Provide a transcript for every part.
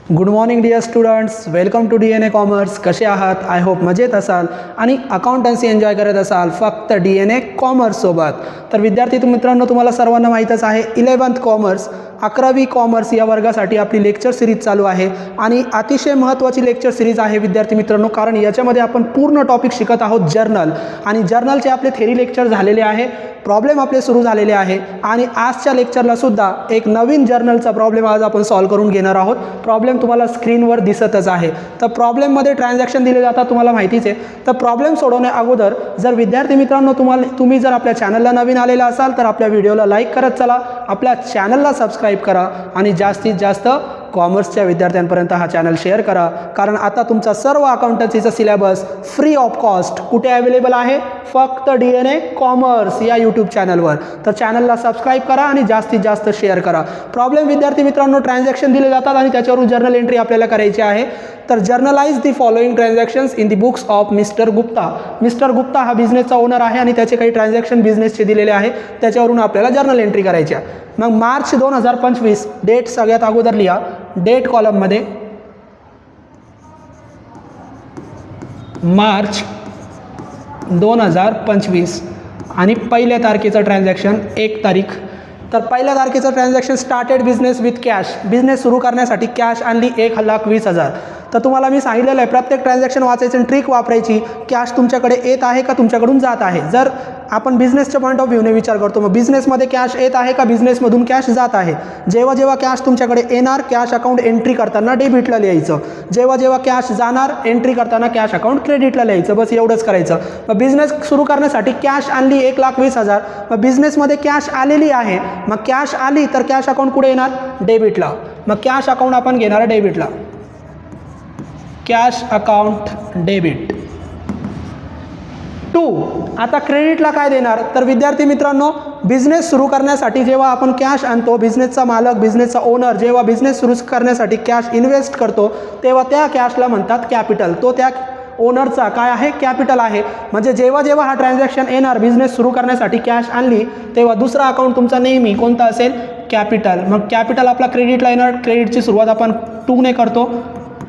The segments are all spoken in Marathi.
Good morning dear students, welcome to DNA commerce. कसे आहात? आय होप मजेत असाल आणि अकाउंटन्सी एन्जॉय करत असाल फक्त DNA कॉमर्ससोबत. तर विद्यार्थी मित्रांनो, तुम्हाला सर्वांना माहीतच आहे 11th कॉमर्स 11वी कॉमर्स या वर्गासाठी आपली लेक्चर सिरीज चालू आहे आणि अतिशय महत्त्वाची लेक्चर सिरीज आहे विद्यार्थी मित्रांनो, कारण याच्यामध्ये आपण पूर्ण टॉपिक शिकत आहोत जर्नल. आणि जर्नलचे आपले थेरी लेक्चर झालेले आहे, प्रॉब्लेम आपले सुरू झालेले आहे आणि आजच्या लेक्चरला सुद्धा एक नवीन जर्नलचा प्रॉब्लेम आज आपण सॉल्व्ह करून घेणार आहोत. प्रॉब्लेम तुम्हाला स्क्रीनवर दिसतच आहे. तर प्रॉब्लेममध्ये ट्रान्झॅक्शन दिले जातात, तुम्हाला माहितीच आहे. तर प्रॉब्लेम सोडवण्या अगोदर जर विद्यार्थी मित्रांनो तुम्ही जर आपल्या चॅनलला नवीन आलेला असाल तर आपल्या व्हिडिओला लाईक करत चला, आपल्या चॅनलला सबस्क्राईब करा आणि जास्तीत जास्त कॉमर्सच्या विद्यार्थ्यांपर्यंत हा चॅनल शेअर करा. कारण आता तुमचा सर्व अकाउंटन्सीचा सिलेबस फ्री ऑफ कॉस्ट कुठे अवेलेबल आहे? फक्त DNA कॉमर्स या यूट्यूब चॅनलवर. तर चॅनलला सबस्क्राईब करा आणि जास्तीत जास्त शेअर करा. प्रॉब्लेम विद्यार्थी मित्रांनो, ट्रान्झॅक्शन दिले जातात आणि त्याच्यावरून जर्नल एंट्री आपल्याला करायची आहे. तर generalized the following transactions in the books of mister Gupta. Mister Gupta हा बिझनेसचा ओनर आहे आणि त्याचे काही ट्रान्झॅक्शन बिझनेसचे दिलेले आहे, त्याच्यावरून आपल्याला जर्नल एंट्री करायची आहे. मग मार्च 2025 डेट सगळ्यात अगोदर लिहा. डेट कॉलममध्ये मार्च 2025 आणि पहिल्या तारखेचं ट्रान्झॅक्शन 1 तारीख. तर पहिल्या तारखेचं transaction started business with cash. Business सुरू करण्यासाठी कॅश आणली 1,20,000. तर तुम्हाला मी सांगितलेलं आहे प्रत्येक ट्रान्झॅक्शन वाचायचं, ट्रिक वापरायची. कॅश तुमच्याकडे येत आहे का तुमच्याकडून जात आहे. जर आपण बिझनेसच्या पॉईंट ऑफ व्ह्यूने विचार करतो, मग बिझनेसमध्ये कॅश येत आहे का बिझनेसमधून कॅश जात आहे. जेव्हा जेव्हा कॅश तुमच्याकडे येणार कॅश अकाउंट एंट्री करताना डेबिटला लिहायचं. जेव्हा जेव्हा कॅश जाणार एंट्री करताना कॅश अकाउंट क्रेडिटला लिहायचं. बस एवढंच करायचं. मग बिझनेस सुरू करण्यासाठी कॅश आणली 1,20,000. मग बिझनेसमध्ये कॅश आलेली आहे, मग कॅश आली तर कॅश अकाउंट कुठे येणार? डेबिटला. मग कॅश अकाउंट आपण घेणार डेबिटला. Cash account debit. 2 आता क्रेडिटला काय देणार? तर विद्यार्थी मित्रांनो, बिझनेस सुरू करण्यासाठी जेव्हा आपण कॅश आणतो, बिझनेसचा मालक बिझनेसचा ओनर जेव्हा बिझनेस सुरू करण्यासाठी कॅश इन्व्हेस्ट करतो तेव्हा त्या कॅशला म्हणतात कॅपिटल. तो त्या ओनरचा काय आहे? कॅपिटल आहे. म्हणजे जेव्हा जेव्हा हा ट्रान्झॅक्शन येणार, बिझनेस सुरू करण्यासाठी कॅश आणली, तेव्हा दुसरा अकाउंट तुमचा नेहमी कोणता असेल? कॅपिटल. मग कॅपिटल आपला क्रेडिटला येणार. क्रेडिटची सुरुवात आपण 2 ने करतो.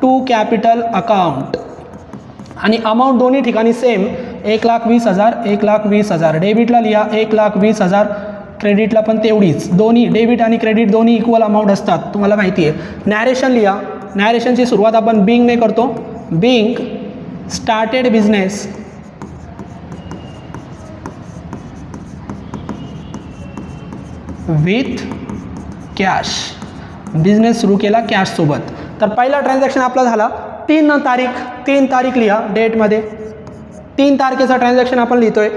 2 कॅपिटल अकाउंट. आणि अमाऊंट दोन्ही ठिकाणी सेम 1,20,000 1,20,000. डेबिटला लिहा 1,20,000, क्रेडिटला पण तेवढीच. दोन्ही डेबिट आणि क्रेडिट दोन्ही इक्वल अमाऊंट असतात, तुम्हाला माहिती आहे. नॅरेशन लिहा. नॅरेशनची सुरुवात आपण बिंगने करतो. Being started business with cash. Business सुरू केला कॅशसोबत. तर पहिला ट्रान्झॅक्शन आपला झाला 3 तारीख लिहा डेटमध्ये. 3 तारखेचा ट्रान्झॅक्शन आपण लिहितोय.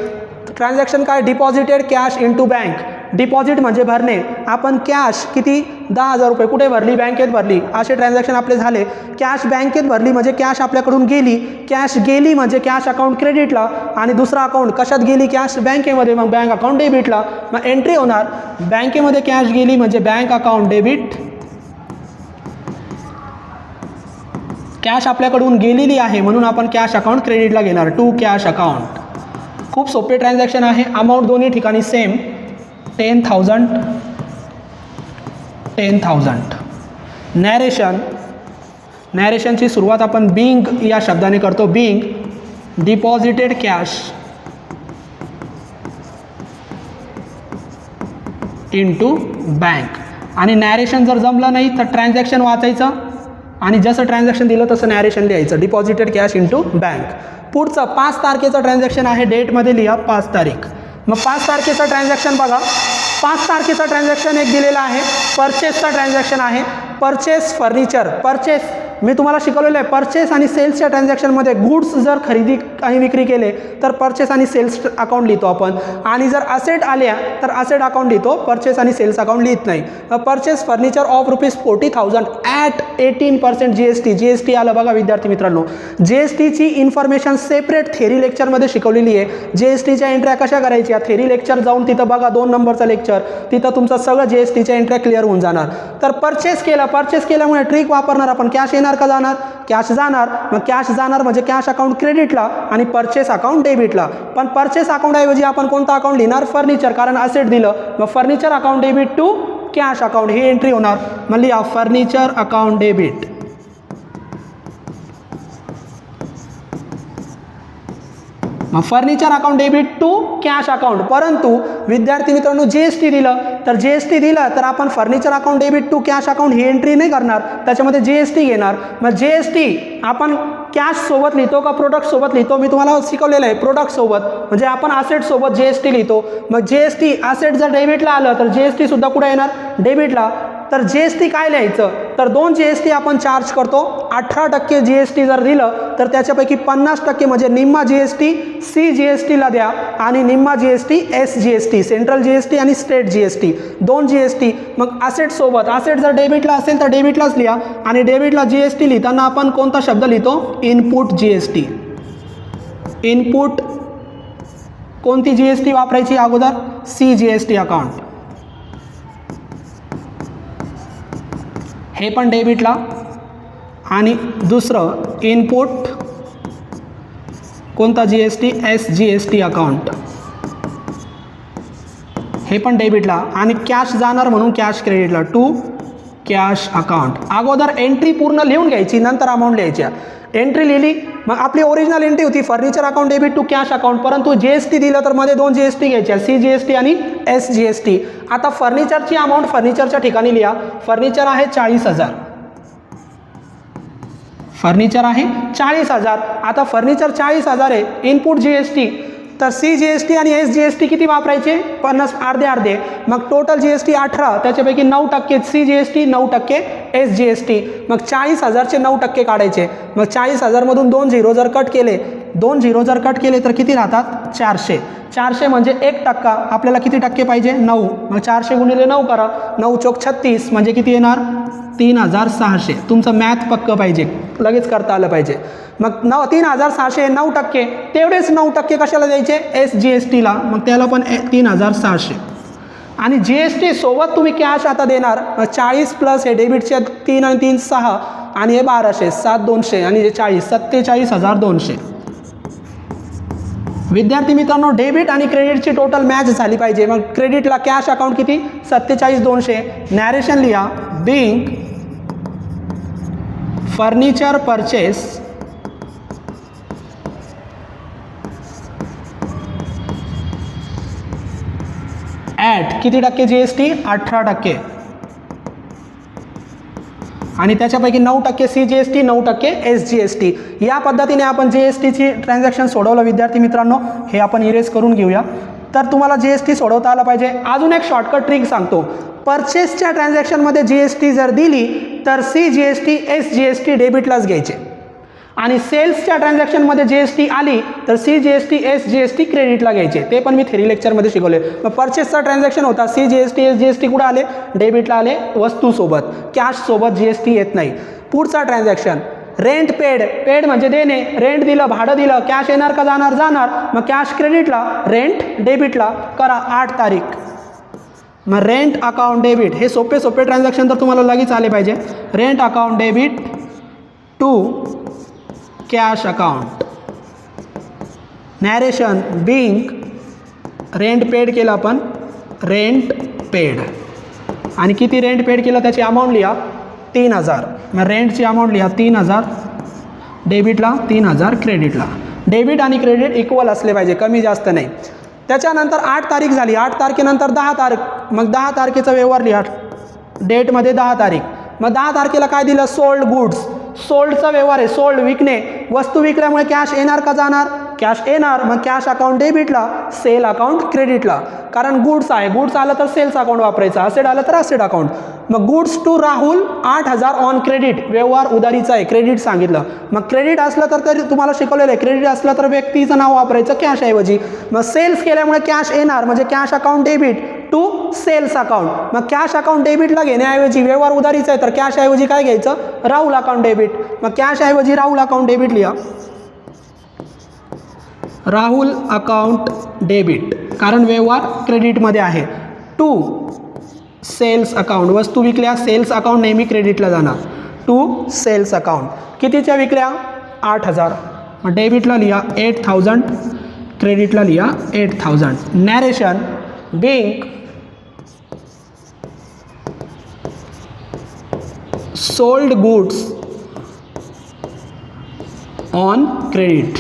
ट्रान्झॅक्शन काय? Deposited cash into bank. Deposit म्हणजे भरणे. आपण कॅश किती? 10,000 रुपये कुठे भरली? बँकेत भरली. असे ट्रान्झॅक्शन आपले झाले. कॅश बँकेत भरली म्हणजे कॅश आपल्याकडून गेली. कॅश गेली म्हणजे कॅश अकाउंट क्रेडिटला आणि दुसरा अकाउंट कशात गेली? कॅश बँकेमध्ये. मग बँक अकाउंट डेबिटला. मग एंट्री होणार बँकेमध्ये कॅश गेली म्हणजे बँक अकाउंट डेबिट. कॅश आपल्याकडून गेलेली आहे म्हणून आपण कॅश अकाउंट क्रेडिटला घेणार. 2 कॅश अकाउंट. खूप सोपे ट्रान्झॅक्शन आहे. अमाऊंट दोन्ही ठिकाणी सेम 10,000. नॅरेशनची सुरुवात आपण बिंग या शब्दाने करतो. Being deposited cash into bank. आणि नॅरेशन जर जमलं नाही तर ट्रान्झॅक्शन वाचायचं आणि जसं ट्रान्झॅक्शन दिलं तसं नॅरेशन लिहायचं. Deposited cash into bank. पुढचं 5 तारखेचं ट्रान्झॅक्शन आहे. डेटमध्ये लिहा 5 तारीख. मग 5 तारखेचं ट्रान्झॅक्शन बघा. 5 तारखेचं ट्रान्झॅक्शन एक दिलेलं आहे. परचेसचा ट्रान्झॅक्शन आहे. Purchase furniture. परचेस मी तुम्हाला शिकवलेलं आहे. परचेस आणि सेल्सच्या ट्रान्झॅक्शनमध्ये गुड्स जर खरेदी आणि विक्री केले तर परचेस आणि सेल्स अकाउंट लिहितो आपण. आणि जर असेट आल्या तर असेट अकाउंट लिहितो, परचेस आणि सेल्स अकाउंट लिहित नाही. Purchase furniture of ₹40,000 at 18% GST. GST आलं बघा विद्यार्थी मित्रांनो. GSTची इन्फॉर्मेशन सेपरेट थेरी लेक्चरमध्ये शिकवलेली आहे. GSTच्या एंट्र्या कशा करायच्या? थेरी लेक्चर जाऊन तिथं बघा 2 नंबरचं लेक्चर, तिथं तुमचं सगळं GSTच्या एंट्र्या क्लिअर होऊन जाणार. तर परचेस केल्यामुळे ट्रिक वापरणार आपण. कॅश येणार का जाणार? कॅश जाणार. मग कॅश जाणार म्हणजे कॅश अकाउंट क्रेडिटला आणि परचेस अकाउंट डेबिटला. पण परचेस अकाउंट ऐवजी आपण कोणता अकाउंट लिहिणार? फर्निचर, कारण असेट दिलं. मग furniture account debit to cash account ही एंट्री होणार. म्हणजे फर्निचर अकाउंट डेबिट. मग furniture account debit to cash account. परंतु विद्यार्थी मित्रांनो GST दिलं तर GST दिलं तर आपण furniture account debit to cash account ही एंट्री नाही करणार, त्याच्यामध्ये GST घेणार. मग GST आपण कॅश सोबत लिहितो का प्रोडक्ट सोबत लिहितो? मी तुम्हाला शिकवलेलं आहे प्रोडक्ट सोबत, म्हणजे आपण असेट सोबत GST लिहितो. मग GST असेट जर डेबिटला आलं तर GST सुद्धा कुठे येणार? डेबिटला. तर GST काय लिहायचं? तर 2 GST आपण चार्ज करतो. 18% GST जर दिलं तर त्याच्यापैकी 50% म्हणजे निम्मा GST CGSTला द्या आणि निम्मा GST SGST सेंट्रल GST आणि स्टेट GST 2 GST. मग असेट सोबत, असेट जर डेबिटला असेल तर डेबिटलाच लिहा आणि डेबिटला GST लिहिताना आपण कोणता शब्द लिहितो? Input GST. इनपुट कोणती GST वापरायची अगोदर? CGST account. हे पण डेबिटला. आणि दुसरं इनपुट कोणता GST? SGST account. हे पण डेबिटला. आणि कॅश जाणार म्हणून कॅश क्रेडिटला टू कॅश अकाउंट. अगोदर एंट्री पूर्ण लिहून घ्यायची, नंतर अमाऊंट लिहायच्या. एंट्री लिहिली, मग आपली ओरिजिनल एंट्री होती furniture account debit to cash account, परंतु GST दिलं तर मध्ये 2 GST घ्यायच्या, CGST आणि SGST. आता फर्निचरची अमाऊंट फर्निचरच्या ठिकाणी लिहा. फर्निचर आहे 40,000. फर्निचर आहे 40,000. आता फर्निचर 40,000 आहे. इनपुट GST तर CGST आणि SGST किती वापरायचे? 50 अर्धे. मग टोटल GST 18, त्याच्यापैकी 9% CGST, 9% SGST. मग 40,000चे 9% काढायचे. मग 40,000 मधून 2 झिरो जर कट केले, 2 झिरो जर कट केले तर किती राहतात? 400. 400 म्हणजे 1%. आपल्याला किती टक्के पाहिजे? 9. मग 400 गुणिले 9 करा. 9 चोक 36 म्हणजे किती येणार? 3,600. तुमचं मॅथ पक्क पाहिजे, लगेच करता आलं पाहिजे. मग 3,600 हे 9%. तेवढेच 9% कशाला द्यायचे? SGSTला. मग त्याला पण 3,600. आणि GST सोबत तुम्ही कॅश आता देणार. 40 प्लस हे डेबिटचे 3 आणि 3 6 आणि हे 1200, 7,200 आणि हे 40, 47,200. विद्यार्थी मित्रांनो डेबिट आणि क्रेडिटची टोटल मॅच झाली पाहिजे. मग क्रेडिटला कॅश अकाउंट किती? 47,200. नॅरेशन लिहा. बिंग फर्निचर परचेस ॲट किती टक्के GST? 18%. आणि त्याच्यापैकी 9% CGST, 9% SGST. या पद्धतीने आपण GSTची ट्रान्झॅक्शन सोडवलं विद्यार्थी मित्रांनो. हे आपण इरेज करून घेऊया. तर तुम्हाला GST सोडवता आलं पाहिजे. अजून एक शॉर्टकट ट्रिक सांगतो. परचेसच्या ट्रान्झॅक्शनमध्ये GST जर दिली तर CGST SGST डेबिटलाच घ्यायचे आणि सेल्सच्या ट्रान्झॅक्शनमध्ये GST आली तर CGST SGST क्रेडिटला घ्यायचे. ते पण मी थेरी लेक्चरमध्ये शिकवले. मग परचेसचा ट्रान्झॅक्शन होता, CGST SGST कुठं आले? डेबिटला आले, वस्तूसोबत. कॅशसोबत GST येत नाही. पुढचा ट्रान्झॅक्शन रेंट पेड म्हणजे देणे. रेंट दिलं, भाडं दिलं, कॅश येणार का जाणार? जाणार. मग कॅश क्रेडिटला, रेंट डेबिटला. करा 8 तारीख. मग रेंट अकाउंट डेबिट. हे सोपे ट्रान्झॅक्शन तर तुम्हाला लगेच आले पाहिजे. Rent account debit to cash account. Narration being rent paid केलं आपण, रेंट पेड. आणि किती रेंट पेड केलं त्याची अमाऊंट लिहा 3,000. मग रेंटची अमाऊंट लिहा 3,000 डेबिटला, 3,000 क्रेडिटला. डेबिट आणि क्रेडिट इक्वल असले पाहिजे, कमी जास्त नाही. त्याच्यानंतर 8 तारीख झाली. 8 तारखेनंतर 10 तारीख. मग 10 तारखेचा व्यवहार लिहा. डेटमध्ये 10 तारीख. मग 10 तारखेला काय दिलं? Sold goods. सोल्डचा व्यवहार आहे, सोल्ड विकणे. वस्तू विकल्यामुळे कॅश येणार का जाणार? कॅश येणार. मग कॅश अकाउंट डेबिटला, सेल अकाउंट क्रेडिटला. कारण गुड्स आहे, गुड्स आलं तर सेल्स अकाउंट वापरायचं, असेट आलं तर असेट अकाउंट. मग goods to Rahul 8,000 on credit. व्यवहार उधारीचा आहे, क्रेडिट सांगितलं. मग क्रेडिट असलं तर तुम्हाला शिकवलेलं आहे, क्रेडिट असलं तर व्यक्तीचं नाव वापरायचं कॅश ऐवजी. मग सेल्स केल्यामुळे कॅश येणार म्हणजे cash account debit to sales account. मग कॅश अकाउंट डेबिटला घेण्याऐवजी व्यवहार उधारीचा आहे तर कॅश ऐवजी काय घ्यायचं? Rahul account debit. मग कॅश ऐवजी राहुल अकाउंट डेबिट लिहा. राहुल अकाउंट डेबिट कारण व्यवहार क्रेडिटमध्ये आहे. To sales account. वस्तू विकल्या, सेल्स अकाउंट नेहमी क्रेडिटला जाणार. To sales account. कितीच्या विकल्या? 8,000. मग डेबिटला लिहा 8,000, क्रेडिटला लिहा 8,000. Narration being sold goods on credit.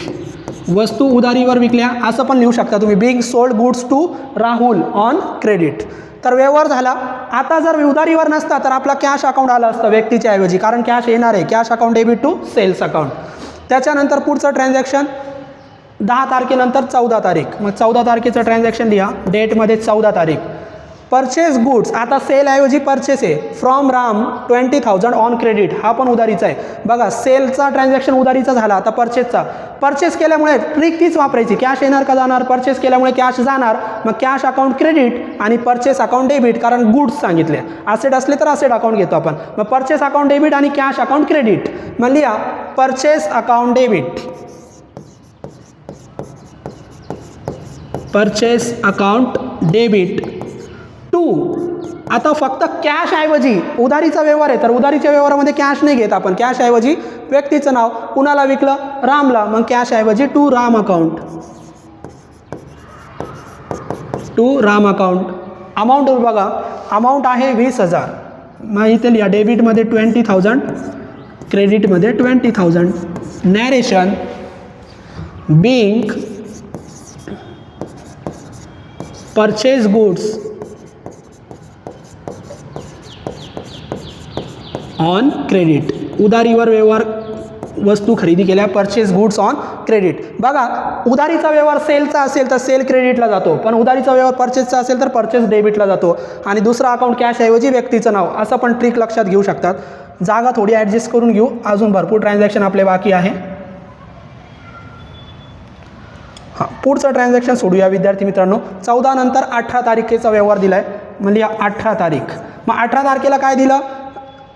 वस्तू उधारीवर विकल्या असं पण लिहू शकता तुम्ही. Being sold goods to Rahul on credit. तर व्यवहार झाला. आता जर उधारीवर नसता तर आपला कॅश अकाउंट आलं असतं व्यक्तीच्या ऐवजी, कारण कॅश येणार आहे. Cash account debit to sales account. त्याच्यानंतर पुढचं ट्रान्झॅक्शन 10 तारखेनंतर 14 तारीख. मग 14 तारखेचं ट्रान्झॅक्शन लिहा. डेटमध्ये 14 तारीख. परचेस गुड्स, आता सेल ऐवजी परचेस आहे. From Ram 20,000 on credit. हा पण उधारीचा आहे. बघा सेलचा ट्रान्झॅक्शन उधारीचा झाला. आता परचेसचा. परचेस केल्यामुळे ट्रिक तीच वापरायची. कॅश येणार का जाणार? परचेस केल्यामुळे कॅश जाणार. मग कॅश अकाउंट क्रेडिट आणि परचेस अकाउंट डेबिट, कारण गुड्स सांगितले. असेट असले तर असेट अकाउंट घेतो आपण. मग परचेस अकाउंट डेबिट आणि कॅश अकाउंट क्रेडिट. मग लिहा purchase account debit. Purchase account debit to. आता फक्त कॅश ऐवजी उधारीचा व्यवहार आहे तर उधारीच्या व्यवहारामध्ये कॅश नाही घेत आपण. कॅश ऐवजी व्यक्तीचं नाव, कुणाला विकलं? रामला. मग कॅश ऐवजी to Ram account. To Ram account. Amount बघा, अमाऊंट आहे 20,000. मग इथे लिहा डेबिटमध्ये 20,000, क्रेडिटमध्ये 20,000. Narration being purchase goods on credit. उधारीवर व्यवहार वस्तू खरेदी केल्या. Purchase goods on credit. बघा उधारीचा व्यवहार सेलचा असेल तर सेल क्रेडिटला जातो, पण उधारीचा व्यवहार परचेसचा असेल तर परचेस डेबिटला जातो. आणि दुसरा अकाउंट कॅश ऐवजी व्यक्तीचं नाव. असं पण ट्रिक लक्षात घेऊ शकतात. जागा थोडी ॲडजस्ट करून घेऊ. अजून भरपूर ट्रान्झॅक्शन आपले बाकी आहे. हां, पुढचं ट्रान्झॅक्शन सोडूया विद्यार्थी मित्रांनो. 14 नंतर 18 तारखेचा व्यवहार दिला आहे. म्हणजे 18 तारीख. मग 18 तारखेला काय दिलं?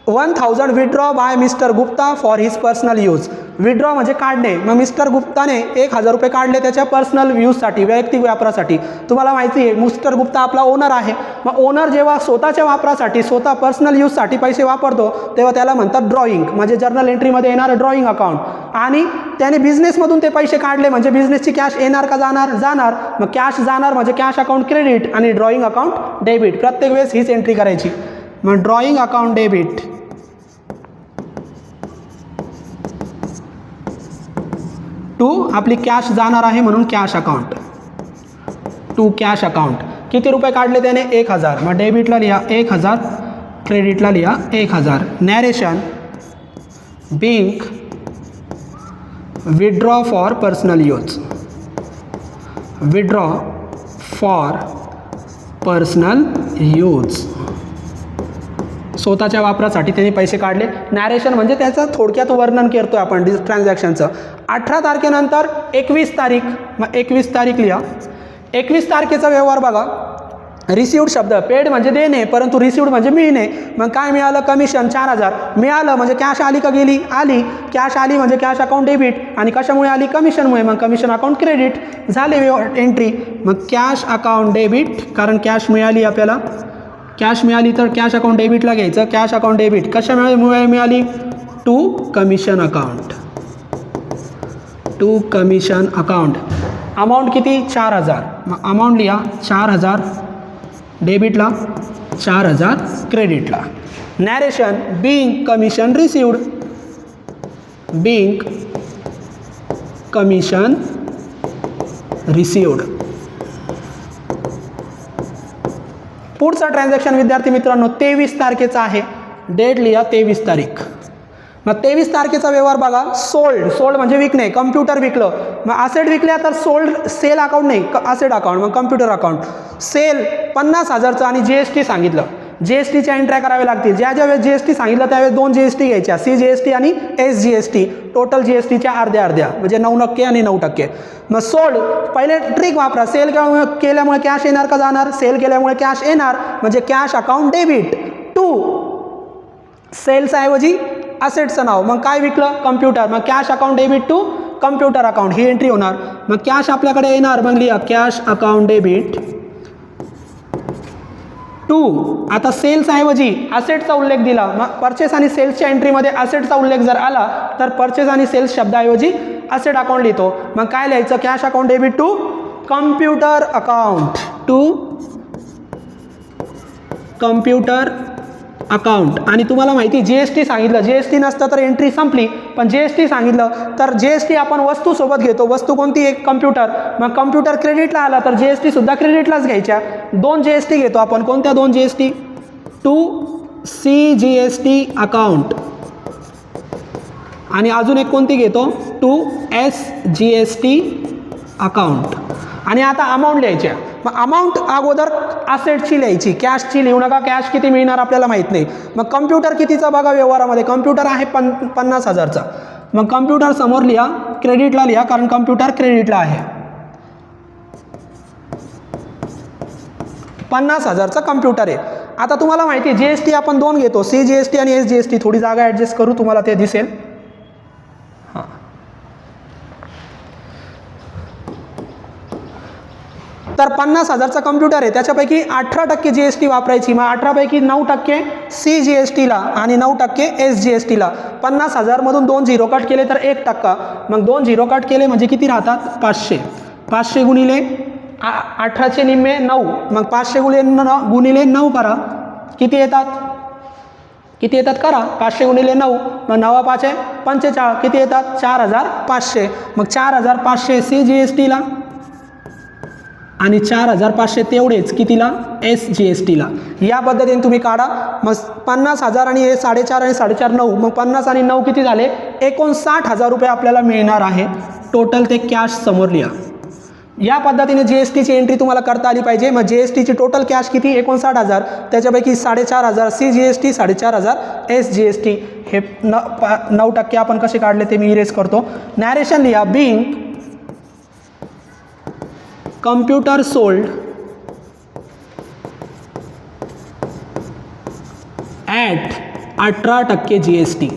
1,000 withdraw by mister Gupta for his personal use. Withdraw म्हणजे काढणे. मग मिस्टर गुप्ताने 1,000 रुपये काढले त्याच्या पर्सनल यूजसाठी, वैयक्तिक वापरासाठी. तुम्हाला माहिती आहे मिस्टर गुप्ता आपला ओनर आहे. मग ओनर जेव्हा स्वतःच्या वापरासाठी, स्वतः पर्सनल यूजसाठी पैसे वापरतो तेव्हा त्याला म्हणतात ड्रॉईंग, म्हणजे जर्नल एंट्रीमध्ये येणारं ड्रॉईंग अकाउंट. आणि त्याने बिझनेसमधून ते पैसे काढले म्हणजे बिझनेसची कॅश येणार का जाणार? जाणार. मग कॅश जाणार म्हणजे कॅश अकाउंट क्रेडिट आणि ड्रॉईंग अकाउंट डेबिट. प्रत्येक वेळेस हीच एंट्री करायची. मग ड्रॉईंग अकाउंट डेबिट टू आपली कॅश जाणार आहे म्हणून cash account. To cash account. किती रुपये काढले त्याने? 1,000. मग डेबिटला लिहा 1,000, क्रेडिटला लिहा 1,000. Narration being withdraw for personal use. Withdraw for personal use. स्वतःच्या वापरासाठी त्यांनी पैसे काढले. नॅरेशन म्हणजे त्याचं थोडक्यात वर्णन करतोय आपण ट्रान्झॅक्शनचं. 18 तारखेनंतर 21 तारीख. मग 21 तारीख लिहा. 21 तारखेचा व्यवहार बघा. रिसिव्ड शब्द, पेड म्हणजे देणे, परंतु रिसिव्ड म्हणजे मिळणे. मग काय मिळालं? कमिशन 4,000 मिळालं. म्हणजे कॅश आली का गेली? आली. कॅश आली म्हणजे कॅश अकाउंट डेबिट. आणि कशामुळे आली? कमिशनमुळे. मग कमिशन अकाउंट क्रेडिट झाले एंट्री. मग कॅश अकाउंट डेबिट, कारण कॅश मिळाली आपल्याला. कॅश मिळाली तर कॅश अकाउंट डेबिटला घ्यायचं. कॅश अकाउंट डेबिट कशामुळे मिळाली? To commission account. To commission account. Amount किती? 4,000. मग अमाऊंट लिहा 4,000 डेबिटला, 4,000 क्रेडिटला. Narration being commission received. Being commission received. पुढचा ट्रान्झॅक्शन विद्यार्थी मित्रांनो 23 तारखेचा आहे. डेट लिहा 23 तारीख. मग 23 तारखेचा व्यवहार बघा. सोल्ड. सोल्ड म्हणजे विकणे. कम्प्युटर विकलं. मग असेट विकल्या तर सोल्ड सेल अकाउंट नाही, असेट अकाउंट. मग कम्प्युटर अकाउंट. सेल 50,000चं आणि GST सांगितलं. GSTच्या एंट्र्या कराव्या लागतील. ज्या वेळेस GST सांगितलं त्यावेळेस 2 GST घ्यायच्या, CGST आणि SGST. टोटल GSTच्या अर्ध्या म्हणजे 9% आणि 9%. मग सोल्ड पहिले ट्रिक वापरा. सेल केल्यामुळे कॅश येणार का जाणार? सेल केल्यामुळे कॅश येणार म्हणजे कॅश अकाउंट डेबिट टू सेल्सच्या ऐवजी असेटचं नाव. मग काय विकलं? कम्प्युटर. मग cash account debit to computer account ही एंट्री होणार. मग कॅश आपल्याकडे येणार. मग लिहा कॅश अकाउंट डेबिट टू. आता सेल्स ऐवजी असेटचा उल्लेख दिला. मग परचेस आणि सेल्सच्या एंट्रीमध्ये असेटचा उल्लेख जर आला तर परचेस आणि सेल्स शब्दाऐवजी असेट अकाउंट लिहितो. मग काय लिहायचं? Cash account debit to computer account. To computer account. आणि तुम्हाला माहिती GST सांगितलं, GST नसतं तर एंट्री संपली, पण GST सांगितलं तर GST आपण वस्तूसोबत घेतो. वस्तू कोणती? एक कम्प्युटर. मग कम्प्युटर क्रेडिटला आला तर GST सुद्धा क्रेडिटलाच घ्यायच्या. 2 GST घेतो आपण. कोणत्या 2 GST? टू CGST अकाउंट आणि अजून एक कोणती घेतो? To SGST account. आणि आता अमाऊंट लिहायच्या. मग अमाऊंट अगोदर असेटची लिहायची, कॅशची लिहू नका. कॅश किती मिळणार आपल्याला माहीत नाही. मग कम्प्युटर कितीचा बघा व्यवहारामध्ये. कम्प्युटर आहे 50,000चा. मग कम्प्युटर समोर लिहा, क्रेडिटला लिहा, कारण कम्प्युटर क्रेडिटला आहे. 50,000चा कम्प्युटर आहे. आता तुम्हाला माहिती आहे GST आपण 2 घेतो, CGST आणि SGST. थोडी जागा ॲडजस्ट करू, तुम्हाला ते दिसेल. हां, तर 50,000चा कम्प्युटर आहे, त्याच्यापैकी 18% GST वापरायची. मग 18पैकी 9% CGSTला आणि 9% SGSTला. 50,000मधून 2 झिरो कट केले तर 1%. मग 2 झिरो कट केले म्हणजे किती राहतात? 500. 500 गुणिले 18चे निम्मे 9. मग 500 गुणिले 9 करा. किती येतात? किती येतात करा? 500 गुणिले 9. मग 9 5 आहे 45. किती येतात? 4,500. मग 4,500 CGSTला आणि 4,500 तेवढेच कितीला? SGSTला. या पद्धतीने तुम्ही काढा. मग 50,000 आणि हे 4.5 आणि 4.5 9. मग 50 आणि 9 किती झाले? 59,000 रुपये आपल्याला मिळणार आहे. टोटल ते कॅश समोर लिहा. या पद्धतीने GSTची एंट्री तुम्हाला करता आली पाहिजे. मग GSTची टोटल कॅश किती? 59,000. त्याच्यापैकी 4,500 CGST, 4,500 SGST. हे 9% आपण कसे काढले ते मी इरेज करतो. नॅरेशन लिहा. Being computer sold at 18% GST.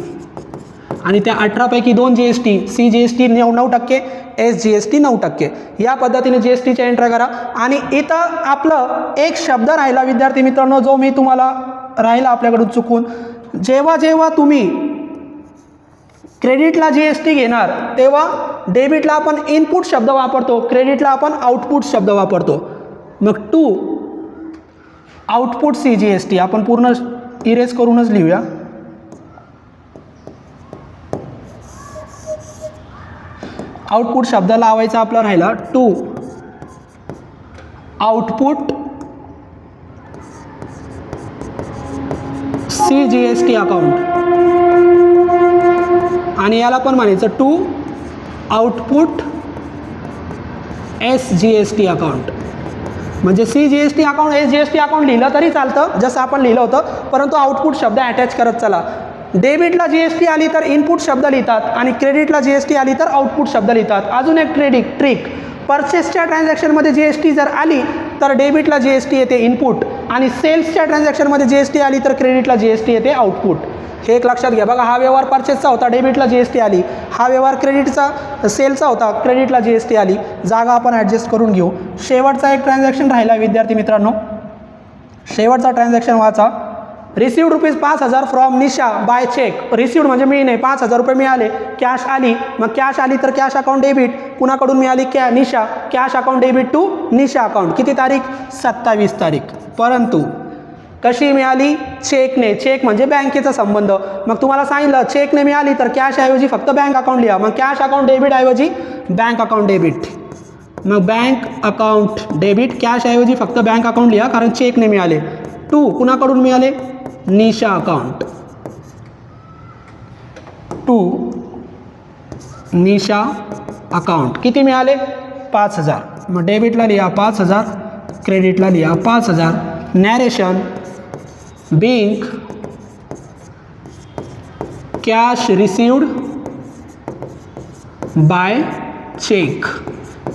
आणि त्या 18पैकी 2 GST, CGST 9%, SGST 9%. या पद्धतीने GSTच्या एंट्री करा. आणि इथं आपलं एक शब्द राहिला विद्यार्थी मित्रांनो, जो मी तुम्हाला राहिला आपल्याकडून चुकून. जेव्हा जेव्हा तुम्ही क्रेडिटला GST घेणार तेव्हा डेबिटला आपण इनपुट शब्द वापरतो, क्रेडिटला आपण आउटपुट शब्द वापरतो. मग टू आउटपुट CGST आपण पूर्ण इरेज करूनच लिहूया. आउटपुट शब्द लावायचा आपला राहिला. To output CGST account. आणि याला पण म्हणायचं टू आउटपुट SGST अकाउंट. म्हणजे CGST अकाउंट SGST अकाउंट लिहिलं तरी चालतं जसं आपण लिहिलं होतं, परंतु आउटपुट शब्द अटॅच करत चला. डेबिटला GST आली तर इनपुट शब्द लिहितात आणि क्रेडिटला GST आली तर आउटपुट शब्द लिहितात. अजून एक ट्रिक, परचेसच्या ट्रान्झॅक्शनमध्ये GST जर आली तर डेबिटला GST येते इनपुट आणि सेल्सच्या ट्रान्झॅक्शनमध्ये GST आली तर क्रेडिटला GST येते आउटपुट. हे एक लक्षात घ्या. बघा, हा व्यवहार परचेसचा होता, डेबिटला GST आली. हा व्यवहार क्रेडिटचा सेलचा होता, क्रेडिटला GST आली. जागा आपण ॲडजस्ट करून घेऊ. शेवटचा एक ट्रान्झॅक्शन राहिला विद्यार्थी मित्रांनो. शेवटचा ट्रान्झॅक्शन वाचा. Received ₹5,000 from Nisha by cheque. Received म्हणजे मिळणे, 5,000 रुपये मिळाले, कॅश आली. मग कॅश आली तर कॅश अकाउंट डेबिट. कुणाकडून मिळाली? Nisha. Cash account debit to Nisha account. किती तारीख? 27 तारीख. परंतु कशी मिळाली? चेकने. चेक म्हणजे बँकेचा संबंध. मग तुम्हाला सांगितलं चेकने मिळाली तर कॅश ऐवजी फक्त बँक अकाउंट लिहा. मग कॅश अकाउंट डेबिट ऐवजी बँक अकाउंट डेबिट. मग बँक अकाउंट डेबिट, कॅश ऐवजी फक्त बँक अकाउंट लिहा कारण चेकने मिळाले. टू कुणाकडून मिळाले? Nisha account. To Nisha account. किती मिळाले? 5,000. मग डेबिटला लिहा 5,000, क्रेडिटला लिहा 5,000. Narration being cash received by cheque.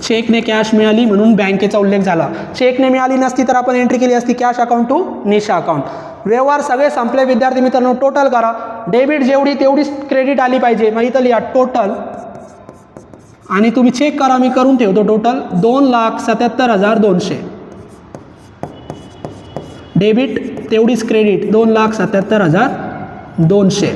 चेकने कॅश मिळाली म्हणून बँकेचा उल्लेख झाला. चेकने मिळाली नसती तर आपण एंट्री केली असती cash account to Nisha account. व्यवहार सगळे संपले विद्यार्थी मित्रांनो. टोटल करा. डेबिट जेवढी तेवढीच क्रेडिट आली पाहिजे. मग इथं लिहा टोटल आणि तुम्ही चेक करा, मी करून ठेवतो. टोटल 2,77,200. डेबिट तेवढीच क्रेडिट 2,77,200.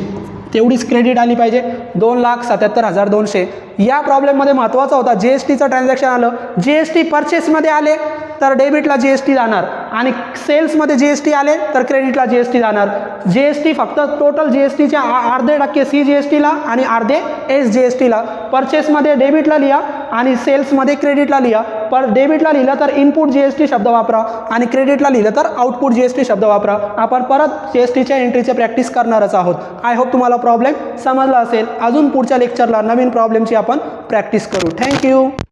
तेवढीच क्रेडिट आली पाहिजे 2,77,200. या प्रॉब्लेममध्ये महत्त्वाचा होता GSTचं ट्रान्झॅक्शन आलं. GST परचेसमध्ये आले तर डेबिटला जी एस टी जाणार आणि सेल्समध्ये जी एस टी आले तर क्रेडिटला जी एस टी जाणार. जी एस टी फक्त टोटल जी एस टीच्या अर्धे टक्के सी जी एस टीला आणि अर्धे एस जी एस टीला. परचेसमध्ये डेबिटला लिहा आणि सेल्समध्ये क्रेडिटला लिहा. डेबिटला लिहिलं तर इनपुट जी एस टी शब्द वापरा आणि क्रेडिटला लिहिलं तर आउटपुट जी एस टी शब्द वापरा. आपण परत जी एस टीच्या एंट्रीचे प्रॅक्टिस करणारच आहोत. आय होप तुम्हाला प्रॉब्लेम समजला असेल. अजून पुढच्या लेक्चरला नवीन प्रॉब्लेमची आपण प्रॅक्टिस करू. थँक्यू.